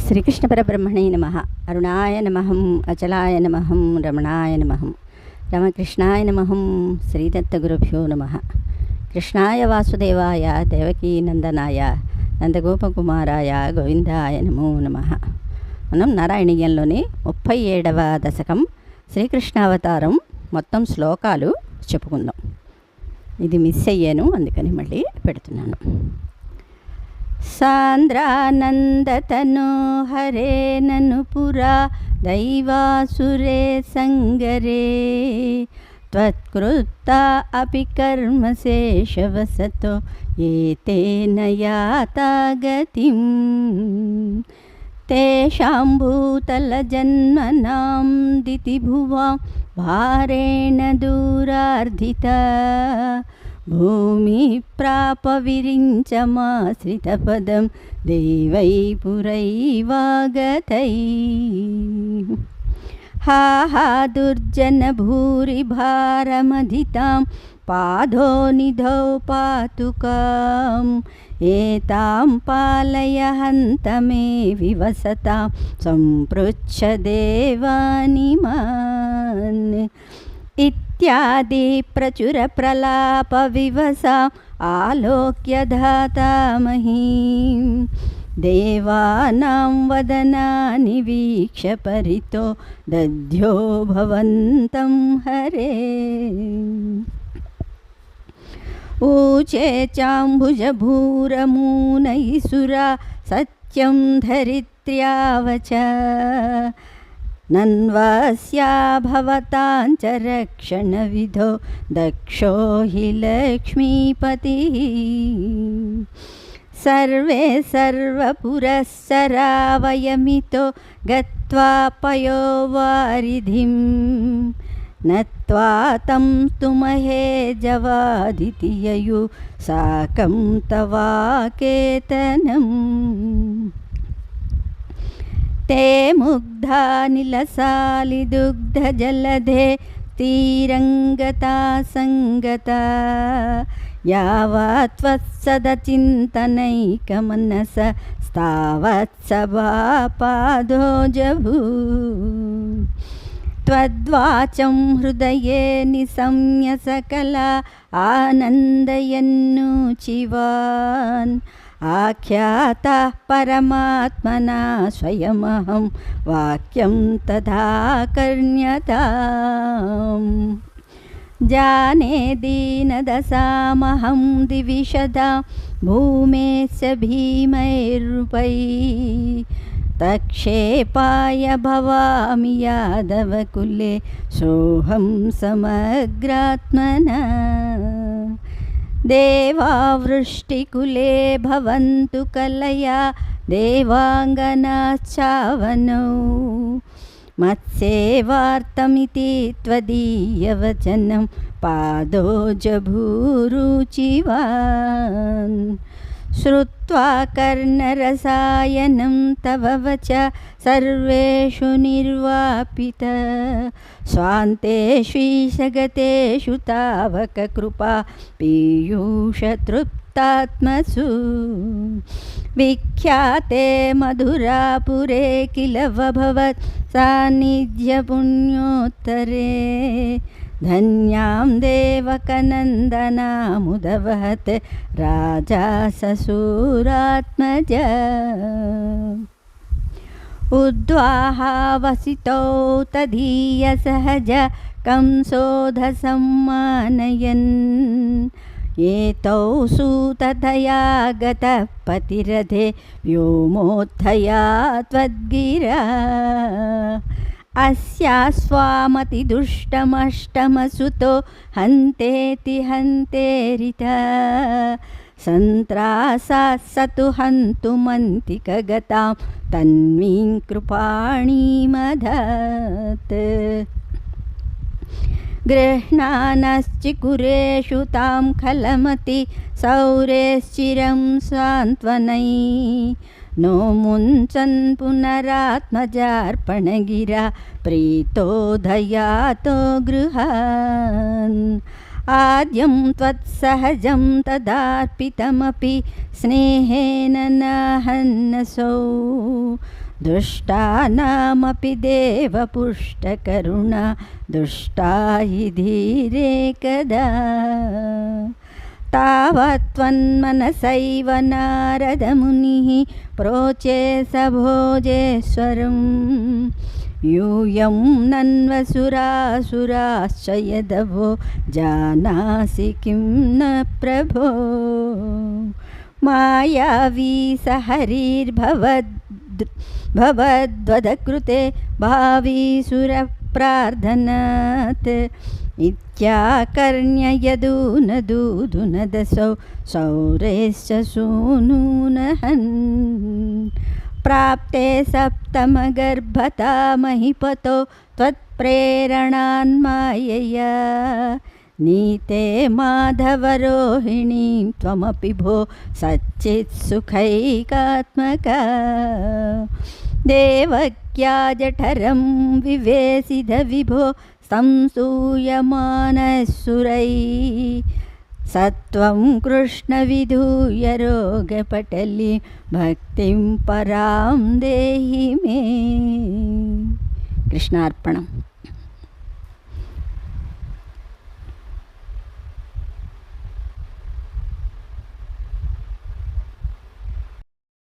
శ్రీకృష్ణ పరబ్రహ్మణే నమః. అరుణాయ నమః, అచలాయ నమః, రమణాయ నమః, రామకృష్ణాయ నమః, శ్రీదత్తగురుభ్యో నమః. కృష్ణాయ వాసుదేవాయ దేవకీ నందనాయ నందగోపకుమారాయ గోవిందాయ నమో నమః. మనం నారాయణీయంలోని 37వ దశకం శ్రీకృష్ణావతారం మొత్తం శ్లోకాలు చెప్పుకుందాం. ఇది మిస్ అయ్యాను, అందుకని మళ్ళీ పెడుతున్నాను. సాంద్రానందతనో హరే నను పురా దైవాసురే సంగరే త్వత్కృత్తా అపి కర్మశేషవసతో ఏతేన యాతా గతిం తేషాం భూతలజన్మనాం దితిభువాం భారేణ దూరార్ధితా భూమి ప్రాప విరించమాశ్రితపదం దేవై పురైవాగతై హా హా దుర్జన భూరి భారమధితాం పాదో నిధౌ పాతుకాం ఏతాం పాలయ హంత మే వివసతాం సంపృచ్ఛ దేవాని మాన్ ఇత్యాది ప్రచుర ప్రలాప వివసా ఆలోక్య ధాతామహీం దేవానాం వదనాని వీక్ష పరితో దధ్యో భవంతం హరే ఊచే చాంబుజభూరమూనైసురా సత్యం ధరిత్ర్యావచ నన్వాస్యా భవతాంచ రక్షణ విధో దక్షో హి లక్ష్మీపతి సర్వే సర్వపురస్సరావయమితో గత్వా పయోవారిధిం నత్వా తం స్తుమహే జవాదితి యయు సాకం తవాకేతనం తే ముగ్ధా నిలసాలిదుగ్ధజలధే తీరంగతా సంగతా యావత్వత్సదచింతనైకమనస స్థావత్సభాపాదో జభూ త్వద్వాచం హృదయే నిశమ్య సకలా ఆనందయన్నూచివాన్ ఆఖ్యాతా పరమాత్మనా స్వయమహం వాక్యం తథా కర్ణ్యతాం జానే దీనదశామహం దివిశదా భూమేస్య భీమైర్రూపై తక్షేపాయ భవామి యాదవకులే సోహం సమగ్రాత్మనా దేవావృష్టికులే భవంతు కలయా దేవాంగనాశ్చావనౌ మత్సేవార్తమితి త్వదీయవచనం పాదో జభూరుచివాన్ శ్రుత్వా కర్ణరసాయనం తవ వచ సర్వేషు నిర్వాపిత స్వాంతేష్వీశగతేషు తావక కృపా పీయూషతృప్తాత్మసు విఖ్యాతే మధురాపురే కిల వభవత్ సాన్నిధ్య పుణ్యోత్తరే ధన్యాం దేవకనందనాముదవహత్ రాజా ససూరాత్మజ ఉద్వాహావసితో తదీయ సహజ కంసోధ సమ్మానయన్ ఏతౌ సూతతయా గత పతిరథే వ్యోమోత్థయా త్వద్గిరా అస్యాస్వామతి దుష్టమష్టమసుతో హంతేతి హంతేరిత సంత్రాసా సతు హంతుమంతిక గతాం తన్వీం కృపాణీమదత్ గృహ్ణానశ్చికురేషు తాం ఖలమతి సౌరేశ్చిరం సాంత్వనై నో ముంచన్ పునరాత్మజార్పణగిరా ప్రీతోదయాతో గృహాన్ ఆద్యం త్వత్సహజం తదార్పితమపి స్నేహేన నాహన్నసౌ दुष्टानामपि देवपुष्टकरुणा दुष्टा हि धीरेकदा तावत्त्वन्मनसैव नारदमुनिः प्रोचे स भोजेश्वरं यूयं नन्वसुरासुराश्च यदवो जानासि किं न प्रभो मायावी स हरिर्भवद्वदकृते भावीसुरप्रार्थनात् इत्याकर्ण्य यदूनदूदुनदसौ सौरेश्च सूनूनहन् प्राप्ते सप्तमगर्भता महीपतो त्वत्प्रेरणान्मायया नीते माधवरोहिणीं त्वमपि भो सच्चित्सुखैकात्मका देवक्या जठरं विवेशिद विभो संसूयमानसुरैः सत्वं कृष्णविधूय रोगपटली भक्तिं परां देहि मे. कृष्णार्पणम्.